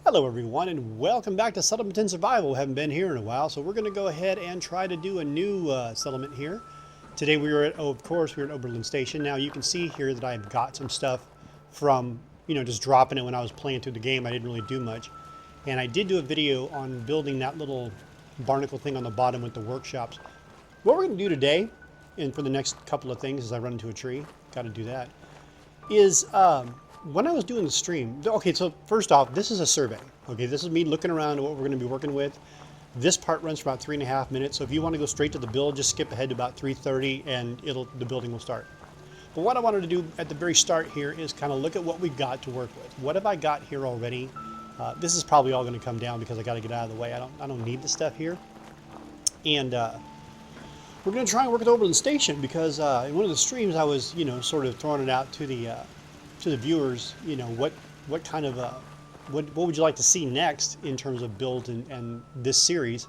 Hello everyone and welcome back to Settlement and Survival. We haven't been here in a while, so we're going to go ahead and try to do a new settlement here. Today we were at, of course, we were at Oberland Station. Now you can see here that I've got some stuff from, just dropping it when I was playing through the game. I didn't really do much. And I did do a video on building that little barnacle thing on the bottom with the workshops. What we're going to do today, and for the next couple of things as I run into a tree, got to do that, is when I was doing the stream, okay, so first off, this is a survey. Okay, this is me looking around at what we're going to be working with. This part runs for about 3.5 minutes, so if you want to go straight to the build, just skip ahead to about 3:30 and the building will start. But what I wanted to do at the very start here is kind of look at what we've got to work with. What have I got here already? This is probably all going to come down because I got to get out of the way. I don't need the stuff here. And we're going to try and work with Oberland Station because in one of the streams I was, sort of throwing it out to the viewers, what kind of what would you like to see next in terms of build and this series.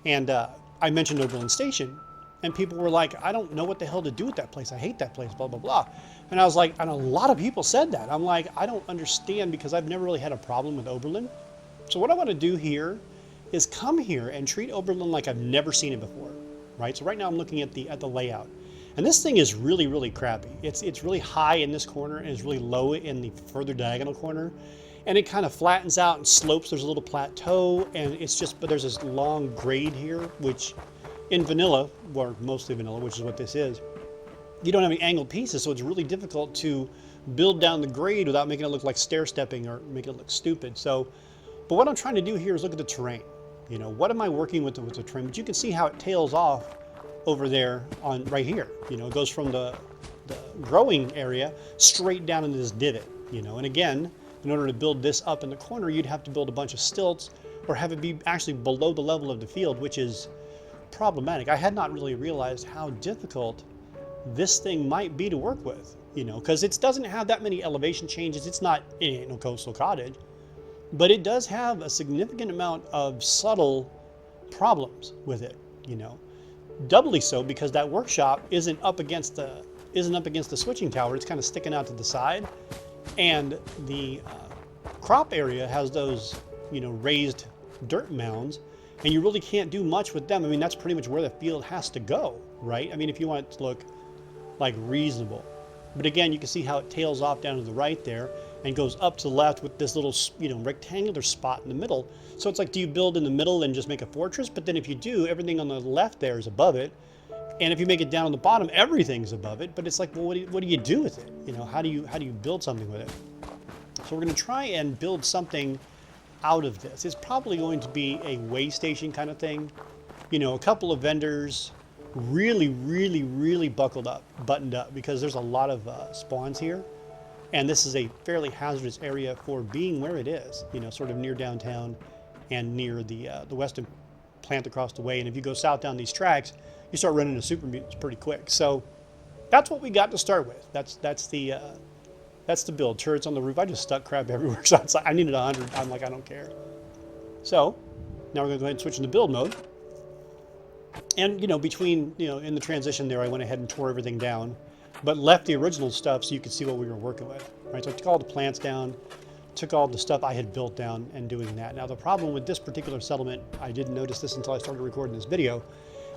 And I mentioned Oberland Station, and people were like, I don't know what the hell to do with that place. I hate that place, blah, blah, blah. And I was like, and a lot of people said that. I'm like, I don't understand because I've never really had a problem with Oberland. So what I want to do here is come here and treat Oberland like I've never seen it before, right? So right now I'm looking at the layout. And this thing is really, really crappy. It's really high in this corner and it's really low in the further diagonal corner. And it kind of flattens out and slopes. There's a little plateau and but there's this long grade here, which in vanilla, or mostly vanilla, which is what this is, you don't have any angled pieces, so it's really difficult to build down the grade without making it look like stair stepping or making it look stupid. So, but what I'm trying to do here is look at the terrain. What am I working with the terrain? But you can see how it tails off over there on right here. It goes from the growing area straight down into this divot. And again, in order to build this up in the corner, you'd have to build a bunch of stilts or have it be actually below the level of the field, which is problematic. I had not really realized how difficult this thing might be to work with, because it doesn't have that many elevation changes. It ain't no coastal cottage, but it does have a significant amount of subtle problems with it, doubly so because that workshop isn't up against the switching tower. It's kind of sticking out to the side, and the crop area has those raised dirt mounds, and you really can't do much with them. I mean, that's pretty much where the field has to go, right? I mean, if you want it to look like reasonable. But again, you can see how it tails off down to the right there and goes up to the left with this little rectangular spot in the middle. So it's like, do you build in the middle and just make a fortress? But then if you do, everything on the left there is above it, and if you make it down on the bottom, everything's above it. But it's like, well, what do you do with it? How do you build something with it? So we're going to try and build something out of this. It's probably going to be a way station kind of thing. A couple of vendors really, really, really buttoned up because there's a lot of spawns here. And this is a fairly hazardous area for being where it is, sort of near downtown and near the western plant across the way. And if you go south down these tracks, you start running into super mutants pretty quick. So that's what we got to start with. That's the build. Turrets on the roof. I just stuck crap everywhere. So it's like, I needed 100. I'm like, I don't care. So now we're going to go ahead and switch into build mode. And between in the transition there, I went ahead and tore everything down, but left the original stuff so you could see what we were working with. Right. So I took all the plants down, took all the stuff I had built down, and doing that. Now the problem with this particular settlement, I didn't notice this until I started recording this video,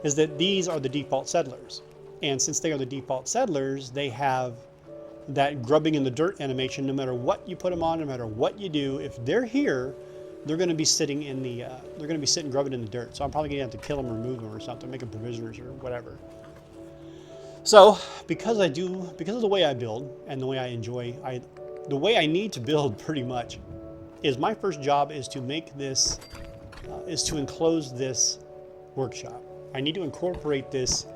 is that these are the default settlers. And since they are the default settlers, they have that grubbing in the dirt animation. No matter what you put them on, no matter what you do, if they're here, they're going to be sitting in the they're going to be sitting grubbing in the dirt. So I'm probably going to have to kill them or remove them or something, make them provisioners or whatever. So because of the way I build and the way I enjoy, the way I need to build pretty much is my first job is to make this is to enclose this workshop. I need to incorporate this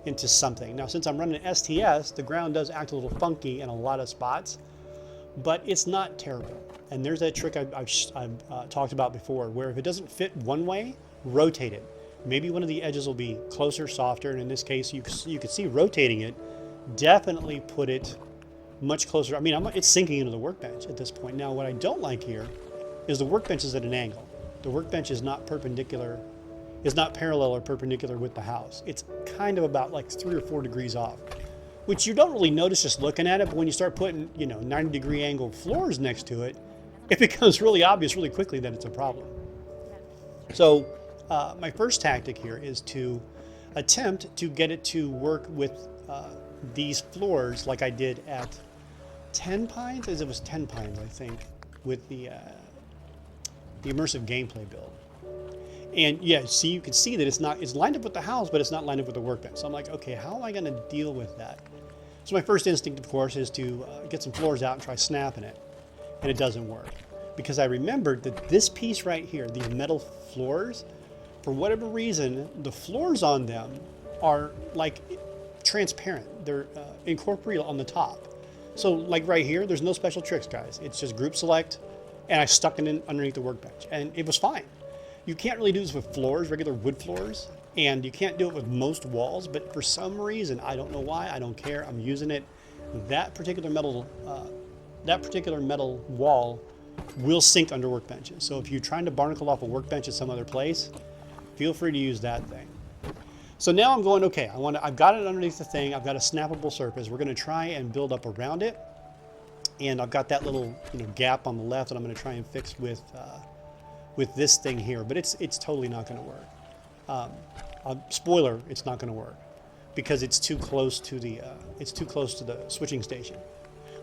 into something. Now, since I'm running STS, the ground does act a little funky in a lot of spots, but it's not terrible. And there's that trick I've talked about before, where if it doesn't fit one way, rotate it. Maybe one of the edges will be closer, softer, and in this case, you can see rotating it, definitely put it much closer. I mean, it's sinking into the workbench at this point. Now, what I don't like here is the workbench is at an angle. The workbench is not perpendicular, is not parallel or perpendicular with the house. It's kind of about like 3 or 4 degrees off, which you don't really notice just looking at it, but when you start putting, 90-degree angle floors next to it, it becomes really obvious really quickly that it's a problem. So my first tactic here is to attempt to get it to work with these floors like I did at 10 Pines, as it was 10 Pines, I think, with the immersive gameplay build. And yeah, see, you can see that it's lined up with the house, but it's not lined up with the workbench. So I'm like, okay, how am I going to deal with that? So my first instinct, of course, is to get some floors out and try snapping it. And it doesn't work. Because I remembered that this piece right here, these metal floors, for whatever reason, the floors on them are like transparent. They're incorporeal on the top. So like right here, there's no special tricks, guys. It's just group select, and I stuck it in underneath the workbench, and it was fine. You can't really do this with floors, regular wood floors, and you can't do it with most walls, but for some reason, I don't know why, I don't care, I'm using it. That particular metal wall will sink under workbenches. So if you're trying to barnacle off a workbench at some other place, feel free to use that thing. So now I'm going, okay, I've got it underneath the thing, I've got a snappable surface. We're gonna try and build up around it. And I've got that little gap on the left that I'm gonna try and fix with this thing here, but it's totally not gonna work. Spoiler, it's not gonna work because it's too close to the switching station,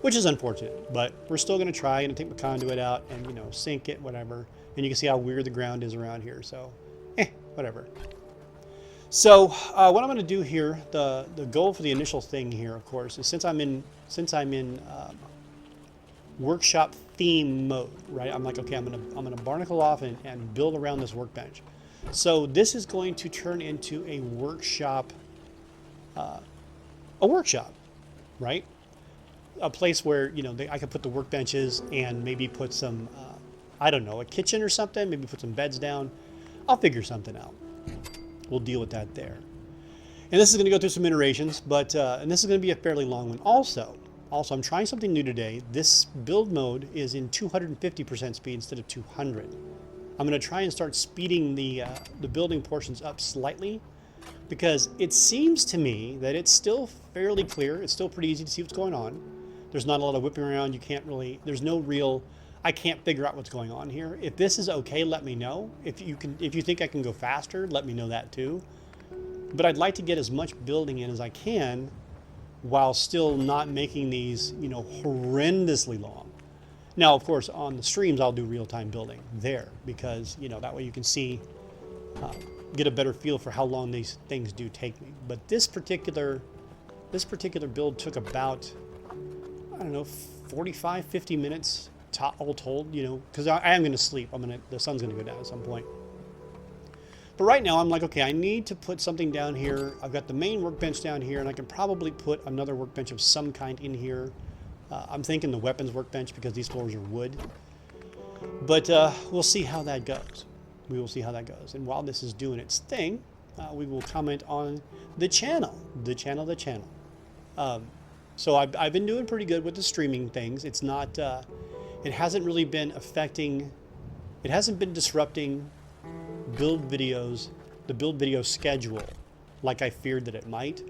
which is unfortunate, but we're still gonna try and take the conduit out and sink it, whatever. And you can see how weird the ground is around here, so whatever. So what I'm going to do here, the goal for the initial thing here, of course, is since I'm in workshop theme mode, right? I'm like, okay, I'm gonna barnacle off and build around this workbench. So this is going to turn into a workshop, right? A place where I could put the workbenches and maybe put some, I don't know, a kitchen or something. Maybe put some beds down. I'll figure something out. We'll deal with that there. And this is going to go through some iterations, but and this is going to be a fairly long one. Also, I'm trying something new today. This build mode is in 250% speed instead of 200. I'm going to try and start speeding the building portions up slightly because it seems to me that it's still fairly clear. It's still pretty easy to see what's going on. There's not a lot of whipping around. You can't really. There's no real. I can't figure out what's going on here. If this is okay, let me know. If you think I can go faster, let me know that too. But I'd like to get as much building in as I can while still not making these, horrendously long. Now, of course, on the streams, I'll do real-time building there because, that way you can see, get a better feel for how long these things do take me. But this particular build took about, I don't know, 45, 50 minutes all told, because I am going to sleep. The sun's going to go down at some point. But right now I'm like, okay, I need to put something down here. I've got the main workbench down here, and I can probably put another workbench of some kind in here. I'm thinking the weapons workbench because these floors are wood. But we'll see how that goes. We will see how that goes. And while this is doing its thing, we will comment on the channel. So I've been doing pretty good with the streaming things. It's not... it hasn't really been affecting, it hasn't been disrupting the build video schedule like I feared that it might.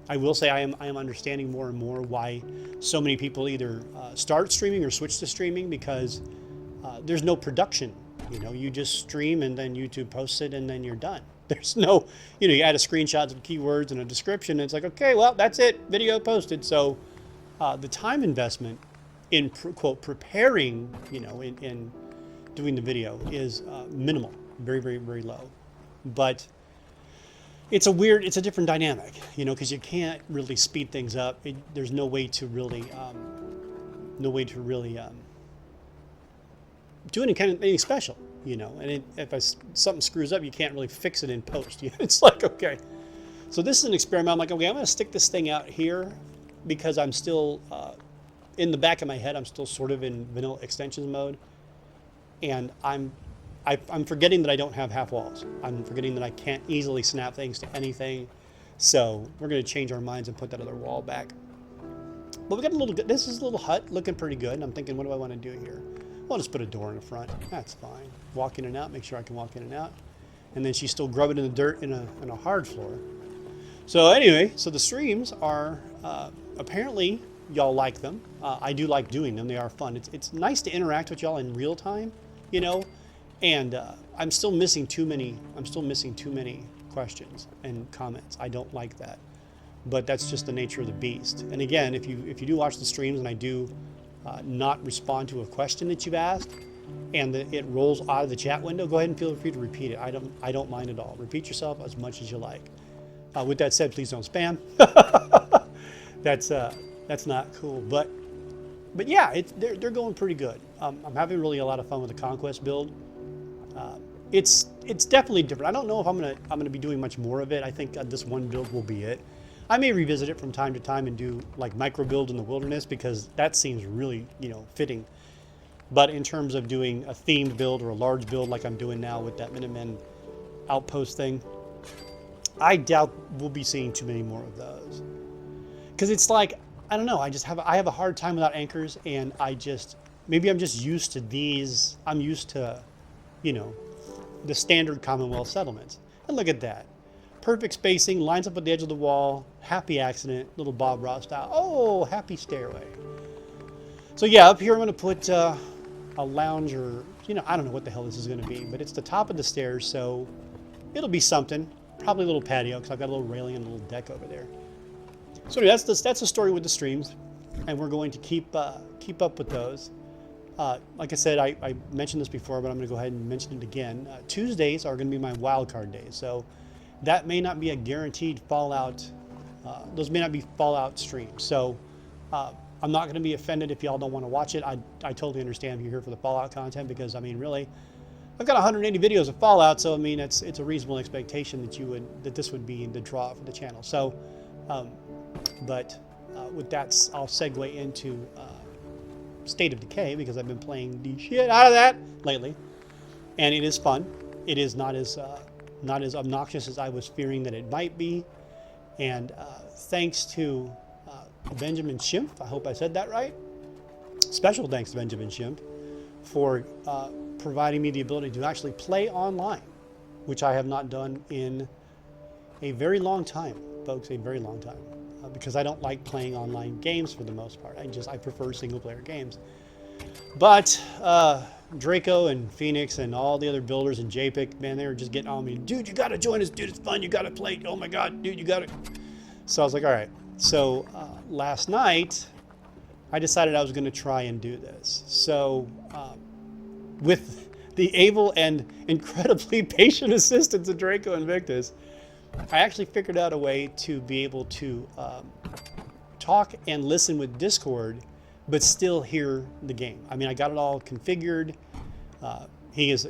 I will say I am understanding more and more why so many people either start streaming or switch to streaming because there's no production. You just stream and then YouTube posts it and then you're done. There's no, you add a screenshot, some keywords and a description and it's like, okay, well, that's it, video posted. So the time investment in quote preparing, in doing the video is minimal, very, very, very low. But it's a different dynamic, because you can't really speed things up. There's no way to really, do anything special, And if something screws up, you can't really fix it in post. It's like, okay. So this is an experiment. I'm like, okay, I'm going to stick this thing out here because I'm still. In the back of my head, I'm still sort of in vanilla extensions mode, and I'm forgetting that I don't have half walls. I'm forgetting that I can't easily snap things to anything. So we're going to change our minds and put that other wall back. But we got this is a little hut looking pretty good. And I'm thinking, what do I want to do here? Well, I'll just put a door in the front. That's fine. Walk in and out. Make sure I can walk in and out. And then she's still grubbing in the dirt in a hard floor. So anyway, so the streams are apparently y'all like them. I do like doing them. They are fun. It's nice to interact with y'all in real time, you know. And I'm still missing too many. I'm still missing too many questions and comments. I don't like that, but that's just the nature of the beast. And again, if you do watch the streams and I do not respond to a question that you've asked, and it rolls out of the chat window, go ahead and feel free to repeat it. I don't mind at all. Repeat yourself as much as you like. With that said, please don't spam. That's not cool. But yeah, they're going pretty good. I'm having really a lot of fun with the Conquest build. It's definitely different. I don't know if I'm gonna be doing much more of it. I think this one build will be it. I may revisit it from time to time and do like micro build in the wilderness, because that seems really, you know, fitting. But in terms of doing a themed build or a large build like I'm doing now with that Minutemen outpost thing, I doubt we'll be seeing too many more of those. Because it's like, I don't know, I have a hard time without anchors, and maybe I'm just used to these. I'm used to, you know, the standard Commonwealth settlements. And look at that. Perfect spacing, lines up at the edge of the wall, happy accident, little Bob Ross style. Oh, happy stairway. So yeah, up here I'm going to put a lounge, or, you know, I don't know what the hell this is going to be, but it's the top of the stairs, so it'll be something. Probably a little patio, because I've got a little railing and a little deck over there. So anyway, that's the story with the streams, and we're going to keep up with those. Like I said, I mentioned this before, but I'm going to go ahead and mention it again. Tuesdays are going to be my wildcard days, so that may not be a guaranteed Fallout. Those may not be Fallout streams. So I'm not going to be offended if y'all don't want to watch it. I totally understand if you're here for the Fallout content, because I mean, really, I've got 180 videos of Fallout, so I mean, it's a reasonable expectation that this would be the draw for the channel. So, with that, I'll segue into State of Decay, because I've been playing the shit out of that lately, and it is fun. It is not as obnoxious as I was fearing that it might be, and thanks to Benjamin Schimpf, I hope I said that right. Special thanks to Benjamin Schimpf for providing me the ability to actually play online, which I have not done in a very long time, folks, a very long time. Because I don't like playing online games for the most part. I prefer single player games. But Draco and Phoenix and all the other builders and JPEG, man, they were just getting on me. Dude, you gotta join us, dude, it's fun, you gotta play. Oh my god, dude, you gotta. So I was like, all right. So last night, I decided I was gonna try and do this. So with the able and incredibly patient assistance of Draco and Victus, I actually figured out a way to be able to talk and listen with Discord, but still hear the game. I mean, I got it all configured.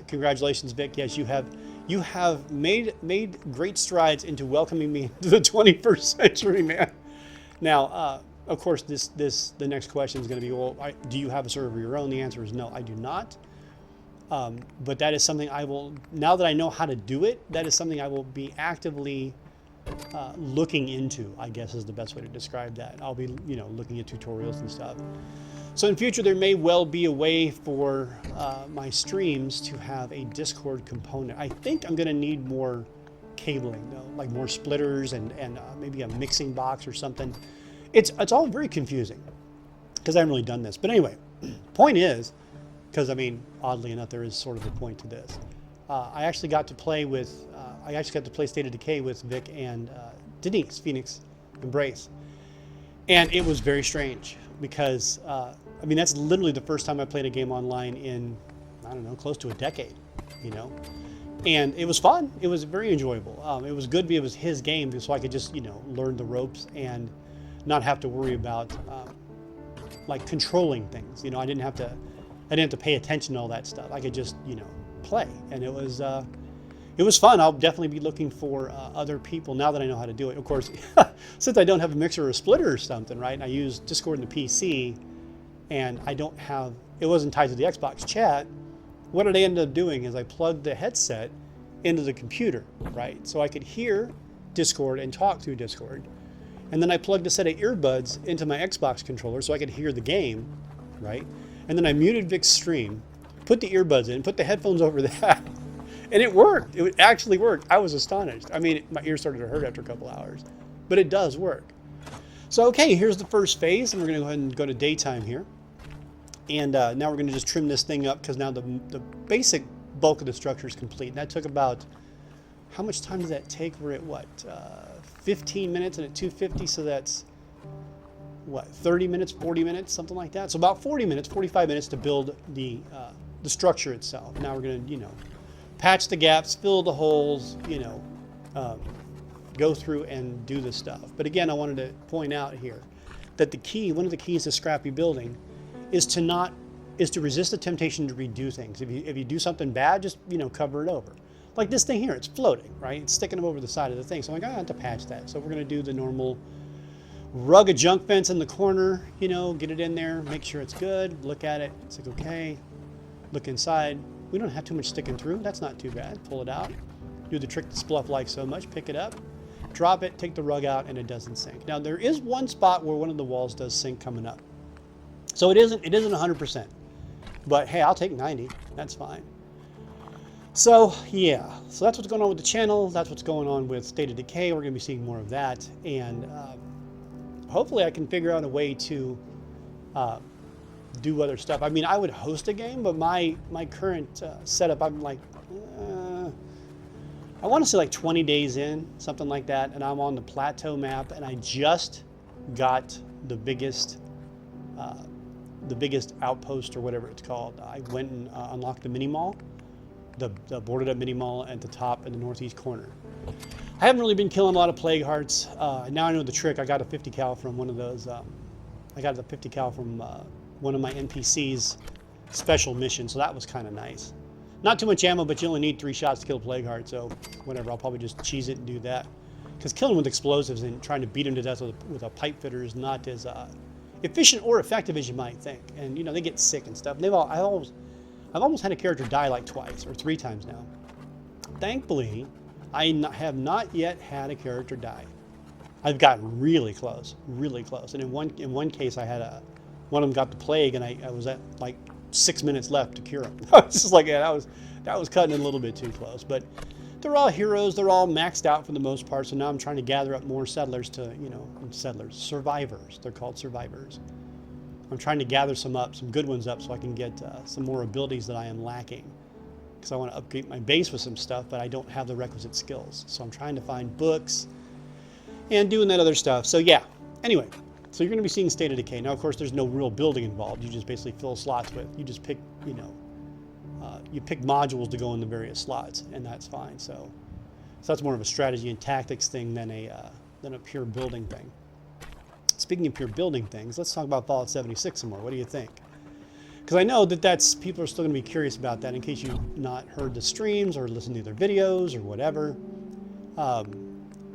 Congratulations, Vic. Yes, you have made great strides into welcoming me to the 21st century, man. Now, of course, the next question is going to be, well, do you have a server of your own? The answer is no, I do not. But that is something I will, now that I know how to do it, that is something I will be actively looking into, I guess is the best way to describe that. I'll be, you know, looking at tutorials and stuff. So in future, there may well be a way for my streams to have a Discord component. I think I'm going to need more cabling, though, like more splitters and maybe a mixing box or something. It's all very confusing because I haven't really done this. But anyway, point is, because I mean, oddly enough, there is sort of a point to this. I actually got to play State of Decay with Vic and Denise, Phoenix, Embrace. And it was very strange because, I mean, that's literally the first time I played a game online in, I don't know, close to a decade, you know? And it was fun. It was very enjoyable. It was good because it was his game, so I could just, you know, learn the ropes and not have to worry about, like, controlling things. You know, I didn't have to pay attention to all that stuff. I could just, you know, play. And it was fun. I'll definitely be looking for other people now that I know how to do it. Of course, since I don't have a mixer or a splitter or something, right? And I use Discord and the PC, and it wasn't tied to the Xbox chat. What did I end up doing is I plugged the headset into the computer, right? So I could hear Discord and talk through Discord. And then I plugged a set of earbuds into my Xbox controller so I could hear the game, right? And then I muted Vic's stream, put the earbuds in, put the headphones over that, and it worked. It actually worked. I was astonished. I mean, my ears started to hurt after a couple hours, but it does work. So, okay, here's the first phase, and we're going to go ahead and go to daytime here. And now we're going to just trim this thing up because now the basic bulk of the structure is complete. And that took about, how much time did that take? We're at what, 15 minutes and at 250, so that's what, 30 minutes, 40 minutes, something like that. So about 40 minutes, 45 minutes to build the structure itself. Now we're going to, you know, patch the gaps, fill the holes, you know, go through and do this stuff. But again, I wanted to point out here that the key, one of the keys to scrappy building is to resist the temptation to redo things. If you do something bad, just, you know, cover it over. Like this thing here, it's floating, right? It's sticking over the side of the thing. So I'm like, I have to patch that. So we're going to do the normal rug a junk fence in the corner, you know, get it in there, make sure it's good, look at it, it's like, okay, look inside. We don't have too much sticking through. That's not too bad. Pull it out, do the trick that Spluff likes so much, pick it up, drop it, take the rug out, and it doesn't sink. Now there is one spot where one of the walls does sink coming up. So it isn't 100%, but hey, I'll take 90, that's fine. So yeah, so that's what's going on with the channel. That's what's going on with State of Decay. We're going to be seeing more of that, and hopefully I can figure out a way to do other stuff. I mean, I would host a game, but my current setup, I'm like, I want to say like 20 days in, something like that, and I'm on the plateau map, and I just got the biggest outpost or whatever it's called. I went and unlocked the mini mall, the boarded up mini mall at the top in the northeast corner. I haven't really been killing a lot of plague hearts. Now I know the trick. I got a 50 cal from one of those. I got the 50 cal from one of my NPC's special missions, so that was kind of nice. Not too much ammo, but you only need 3 shots to kill plague heart, so whatever. I'll probably just cheese it and do that. Because killing with explosives and trying to beat them to death with a pipe fitter is not as efficient or effective as you might think. And you know, they get sick and stuff. And I've almost had a character die like twice or 3 times now. Thankfully, I have not yet had a character die. I've gotten really close, really close. And in one case, I had one of them got the plague, and I was at like 6 minutes left to cure him. I was just like, yeah, that was cutting it a little bit too close. But they're all heroes. They're all maxed out for the most part. So now I'm trying to gather up more settlers to, you know, survivors. They're called survivors. I'm trying to gather some good ones up, so I can get some more abilities that I am lacking. Because I want to upgrade my base with some stuff, but I don't have the requisite skills. So I'm trying to find books and doing that other stuff. So yeah, anyway, so you're going to be seeing State of Decay. Now, of course, there's no real building involved. You just basically fill slots with. You just pick, you know, you pick modules to go in the various slots, and that's fine. So that's more of a strategy and tactics thing than a pure building thing. Speaking of pure building things, let's talk about Fallout 76 some more. What do you think? Because I know that people are still going to be curious about that in case you've not heard the streams or listened to their videos or whatever.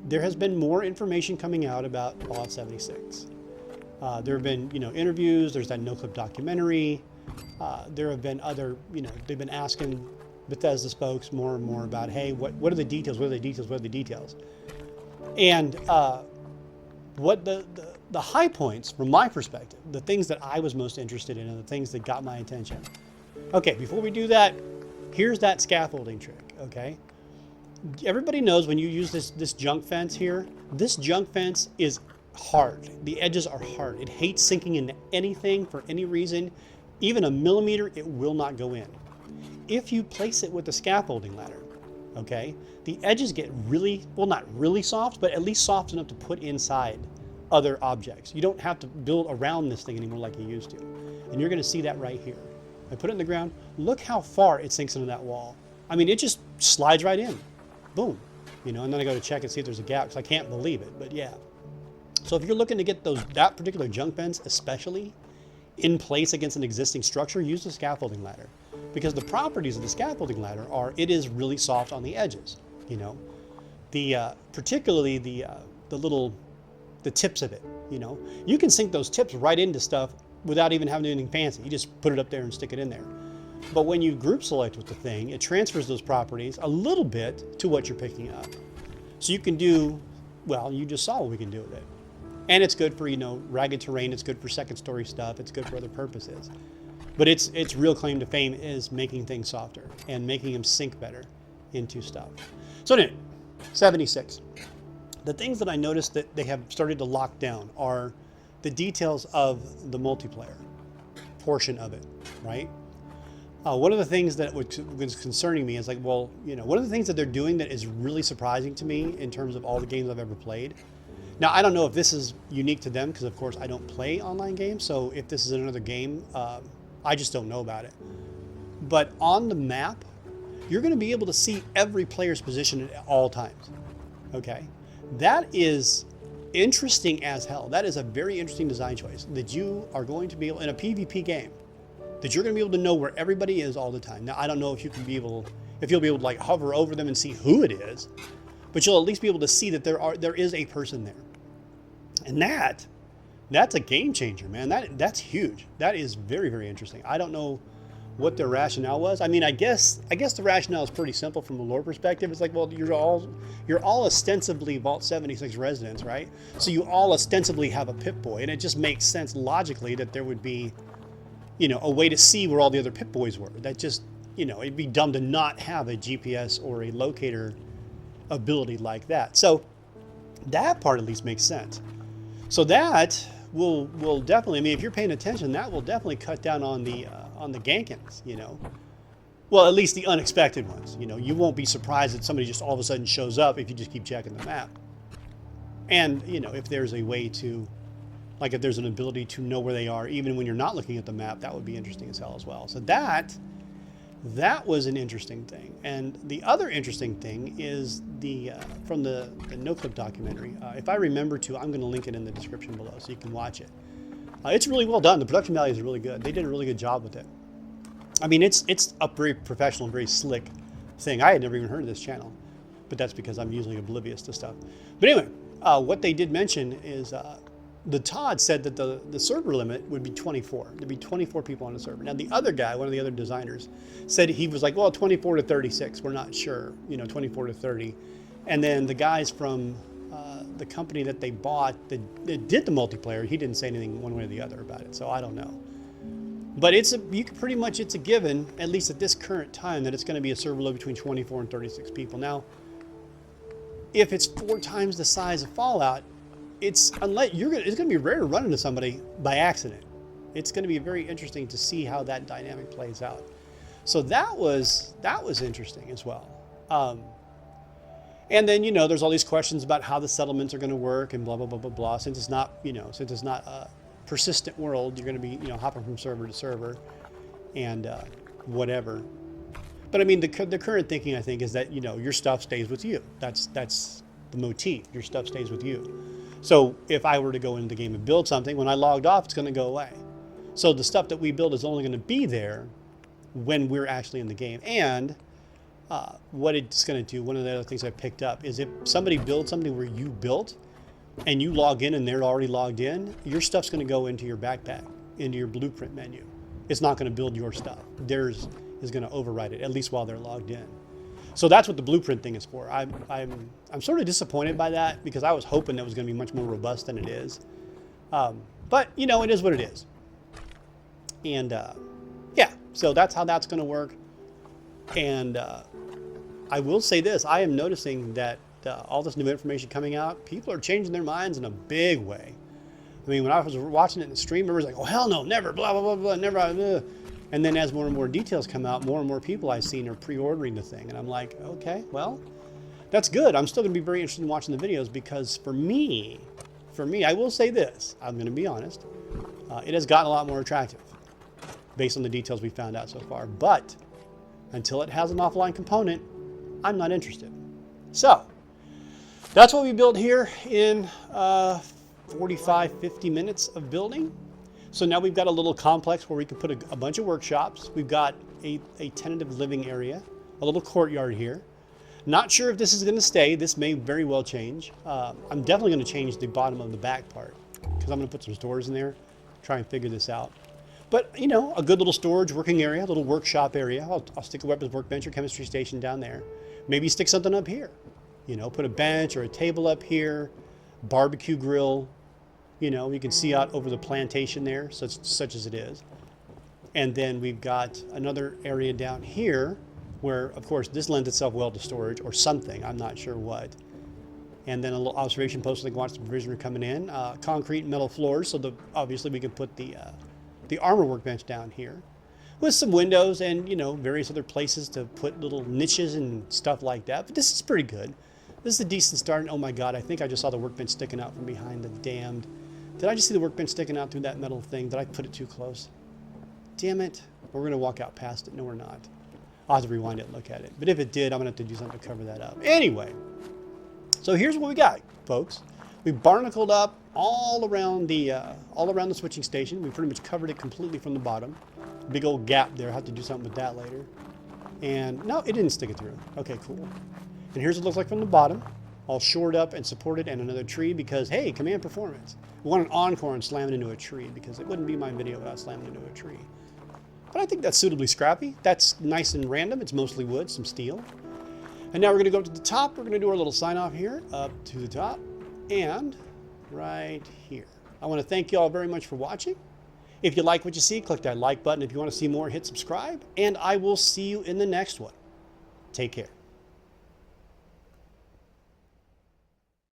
There has been more information coming out about Fallout 76. There have been, you know, interviews. There's that no-clip documentary. There have been other, you know, they've been asking Bethesda folks more and more about, hey, what are the details? What are the details? What are the details? And what the high points, from my perspective, the things that I was most interested in and the things that got my attention. Okay, before we do that, here's that scaffolding trick, okay? Everybody knows when you use this junk fence here, this junk fence is hard. The edges are hard. It hates sinking into anything for any reason. Even a millimeter, it will not go in. If you place it with the scaffolding ladder, okay, the edges get really, well, not really soft, but at least soft enough to put inside other objects. You don't have to build around this thing anymore like you used to. And you're going to see that right here. I put it in the ground. Look how far it sinks into that wall. I mean, it just slides right in. Boom. You know, and then I go to check and see if there's a gap because I can't believe it, but yeah. So if you're looking to get that particular junk fence, especially in place against an existing structure, use the scaffolding ladder. Because the properties of the scaffolding ladder are, it is really soft on the edges. You know, particularly the tips of it. You know, you can sink those tips right into stuff without even having to do anything fancy. You just put it up there and stick it in there. But when you group select with the thing, it transfers those properties a little bit to what you're picking up. So you can do, well, you just saw what we can do with it. And it's good for, you know, ragged terrain. It's good for second story stuff. It's good for other purposes. But its real claim to fame is making things softer and making them sink better into stuff. So anyway, 76. The things that I noticed that they have started to lock down are the details of the multiplayer portion of it, right? One of the things that was concerning me is like, well, you know, one of the things that they're doing that is really surprising to me in terms of all the games I've ever played. Now, I don't know if this is unique to them because, of course, I don't play online games. So if this is another game, I just don't know about it. But on the map, you're going to be able to see every player's position at all times. Okay? That is interesting as hell. That is a very interesting design choice that you are going to be able, in a PvP game, that you're going to be able to know where everybody is all the time. Now, I don't know if you can be able, if you'll be able to like hover over them and see who it is, but you'll at least be able to see that there is a person there. And that's a game changer, man. That's huge. That is very, very interesting. I don't know what their rationale was. I mean, I guess the rationale is pretty simple from a lore perspective. It's like, well, you're all ostensibly Vault 76 residents, right? So you all ostensibly have a Pip-Boy, and it just makes sense logically that there would be, you know, a way to see where all the other Pip-Boys were. That just, you know, it'd be dumb to not have a GPS or a locator ability like that. So that part at least makes sense. So that will definitely, I mean, if you're paying attention, that will definitely cut down on the gankings, you know. Well, at least the unexpected ones. You know, you won't be surprised that somebody just all of a sudden shows up if you just keep checking the map. And, you know, if there's a way to, like if there's an ability to know where they are, even when you're not looking at the map, that would be interesting as hell as well. So that was an interesting thing. And the other interesting thing is from the NoClip documentary. If I remember to, I'm going to link it in the description below so you can watch it. It's really well done. The production value is really good. They did a really good job with it. I mean, it's a very professional and very slick thing. I had never even heard of this channel, but that's because I'm usually oblivious to stuff. But anyway, what they did mention is the Todd said that the server limit would be 24. There'd be 24 people on the server. Now, the other guy, one of the other designers, said he was like, well, 24 to 36. We're not sure, you know, 24 to 30. And then the guys from the company that they bought that did the multiplayer, he didn't say anything one way or the other about it. So I don't know. But it's a given, at least at this current time, that it's going to be a server load between 24 and 36 people. Now, if it's 4 times the size of Fallout, it's going to be rare to run into somebody by accident. It's going to be very interesting to see how that dynamic plays out. So that was interesting as well. And then, you know, there's all these questions about how the settlements are going to work and blah, blah, blah, blah, blah. Since it's not, you know, since it's not a persistent world, you're going to be, you know, hopping from server to server and whatever. But I mean, the current thinking, I think, is that, you know, your stuff stays with you. That's the motif. Your stuff stays with you. So if I were to go into the game and build something, when I logged off, it's going to go away. So the stuff that we build is only going to be there when we're actually in the game. And what it's going to do, one of the other things I picked up is if somebody builds something where you built and you log in and they're already logged in, your stuff's going to go into your backpack, into your blueprint menu. It's not going to build your stuff. Theirs is going to override it, at least while they're logged in. So that's what the blueprint thing is for. I'm sort of disappointed by that because I was hoping it was going to be much more robust than it is. But, you know, it is what it is. And, yeah, so that's how that's going to work. And I will say this. I am noticing that all this new information coming out, people are changing their minds in a big way. I mean, when I was watching it in the stream, everybody's like, oh, hell no, never, blah, blah, blah, blah, never, blah. And then as more and more details come out, more and more people I've seen are pre-ordering the thing. And I'm like, okay, well, that's good. I'm still going to be very interested in watching the videos because for me, I will say this. I'm going to be honest. It has gotten a lot more attractive based on the details we found out so far. But until it has an offline component, I'm not interested. So that's what we built here in 45, 50 minutes of building. So now we've got a little complex where we can put a bunch of workshops. We've got a tentative living area, a little courtyard here. Not sure if this is going to stay. This may very well change. I'm definitely going to change the bottom of the back part because I'm going to put some stores in there, try and figure this out. But, you know, a good little storage working area, a little workshop area. I'll stick a weapons workbench or chemistry station down there. Maybe stick something up here. You know, put a bench or a table up here, barbecue grill. You know, you can see out over the plantation there, such as it is. And then we've got another area down here where, of course, this lends itself well to storage or something. I'm not sure what. And then a little observation post so they can watch the provisioner coming in. Concrete and metal floors, so obviously we can put the armor workbench down here. With some windows and, you know, various other places to put little niches and stuff like that. But this is pretty good. This is a decent start. And oh my God, I think I just saw the workbench sticking out from behind the damned... Did I just see the workbench sticking out through that metal thing? Did I put it too close? Damn it. We're going to walk out past it. No, we're not. I'll have to rewind it and look at it. But if it did, I'm going to have to do something to cover that up. Anyway, so here's what we got, folks. We barnacled up all around the switching station. We pretty much covered it completely from the bottom. Big old gap there. I'll have to do something with that later. And no, it didn't stick it through. Okay, cool. And here's what it looks like from the bottom. All shored up and supported, and another tree because, hey, command performance. We want an encore and slam it into a tree because it wouldn't be my video without slamming into a tree. But I think that's suitably scrappy. That's nice and random. It's mostly wood, some steel. And now we're going to go up to the top. We're going to do our little sign off here, up to the top, and right here. I want to thank you all very much for watching. If you like what you see, click that like button. If you want to see more, hit subscribe. And I will see you in the next one. Take care.